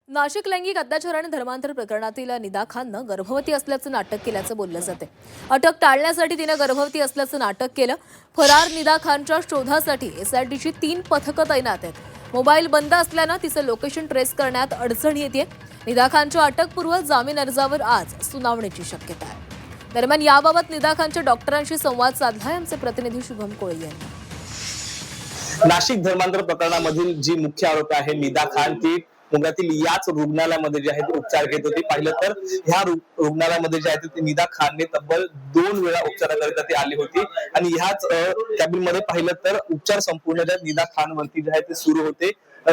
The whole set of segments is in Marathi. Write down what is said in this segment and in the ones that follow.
नाशिक लैंगिक अत्याचार आणि धर्मांतर प्रकरणातील निदा खाननं गर्भवती असल्याचं नाटक केल्याचं बोललं जाते. अटक टाळण्यासाठी तिनं गर्भवती असल्याचं नाटक केलं. फरार निदा खानच्या शोधासाठी एसआयटीची 3 पथकं तैनात आहेत. मोबाईल बंद असल्यानं तिचं लोकेशन ट्रेस करण्यात अडचण येते. निदा खानच्या अटकपूर्व जामीन अर्जावर आज सुनावणीची शक्यता आहे. दरम्यान याबाबत निदा खानच्या डॉक्टरांशी संवाद साधलाय आमचे प्रतिनिधी शुभम कोळी यांनी. नाशिक धर्मांतर प्रकरणामधील जी मुख्य आरोपी आहे निदा खान, ती मुंबईतील याच रुग्णालयामध्ये जे आहे ते उपचार घेत होती. पाहिलं तर ह्या रुग्णालयामध्ये जे आहे ते निदा खानने तब्बल 2 वेळा उपचाराकरिता ती आली होती आणि ह्याच कॅबिन मध्ये पाहिलं तर उपचार संपूर्ण ज्या निदा खान वरती जे आहे ते सुरू होते.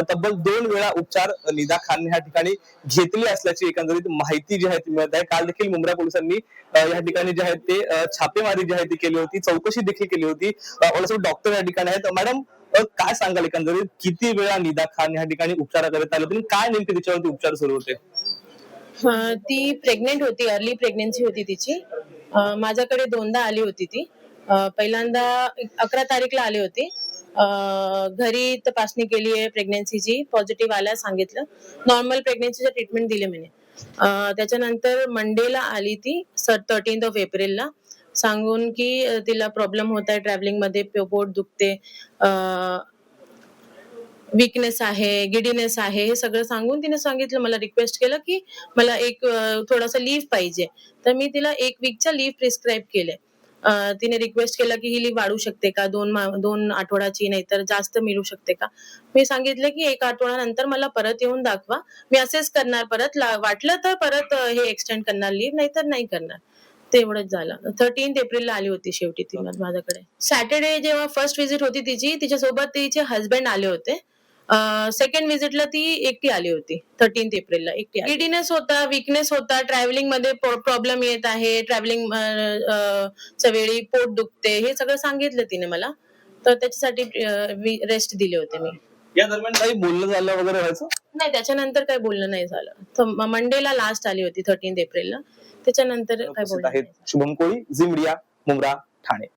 तब्बल 2 वेळा उपचार निदा खानने ह्या ठिकाणी घेतले असल्याची एकंदरीत माहिती जी आहे ती मिळत आहे. काल देखील मुंब्रा पोलिसांनी या ठिकाणी जे आहे ते छापेमारी जी आहे ती केली होती, चौकशी देखील केली होती. डॉक्टर या ठिकाणी आहेत. मॅडम, काय सांगाल एकंदरीत किती वेळा निदा खान या ठिकाणी उपचाराकरिता आले होते, काय नेमके तिच्यावरती उपचार सुरू होते? ती प्रेग्नेंट होती, अर्ली प्रेग्नेन्सी होती तिची. माझ्याकडे 2दा आली होती ती. पहिल्यांदा 11 तारीखला आली होती. घरी तपासणी केली आहे प्रेग्नेन्सीची, पॉझिटिव्ह आल्या सांगितलं. नॉर्मल प्रेग्नेन्सीचं ट्रीटमेंट दिले म्हणे. त्याच्यानंतर मंडेला आली ती 13 एप्रिलला, सांगून की तिला प्रॉब्लेम होत आहे ट्रॅव्हलिंग मध्ये, पोट दुखते, वीकनेस आहे, गिडीनेस आहे, हे सगळं सांगून तिने सांगितलं. मला रिक्वेस्ट केलं की मला एक थोडासा लीव्ह पाहिजे. तर मी तिला 1 वीकचा लीव्ह प्रिस्क्राईब केले. तिने रिक्वेस्ट केला की ही लीव्ह वाढू शकते का, 2 आठवड्याची, नाही तर जास्त मिळू शकते का. मी सांगितलं की 1 आठवड्यानंतर मला परत येऊन दाखवा, मी असेच करणार, परत वाटलं तर परत हे एक्सटेंड करणार लीव्ह, नाही तर नाही करणार. तेवढंच झालं. 13 एप्रिलला आली होती शेवटी ती माझ्याकडे. सॅटर्डे जेव्हा फर्स्ट व्हिजिट होती तिची, तिच्यासोबत तिचे हस्बंड आले होते. सेकंड व्हिजिटला ती एकटी आली होती 13 एप्रिलला एकटी. गिडीनेस होता, वीकनेस होता, ट्रॅव्हलिंग मध्ये प्रॉब्लेम येत आहे, ट्रॅव्हलिंग वेळी पोट दुखते, हे सगळं सांगितलं तिने मला. तर त्याच्यासाठी रेस्ट दिले होते मी. या दरम्यान काही बोलणं झालं वगैरे व्हायचं? नाही, त्याच्यानंतर काही बोलणं नाही झालं. तर मंडेला लास्ट आली होती 13 एप्रिलला. त्याच्यानंतर काय बोलणं नाही. शुभम कोळी, झी मीडिया, मुंब्रा, ठाणे.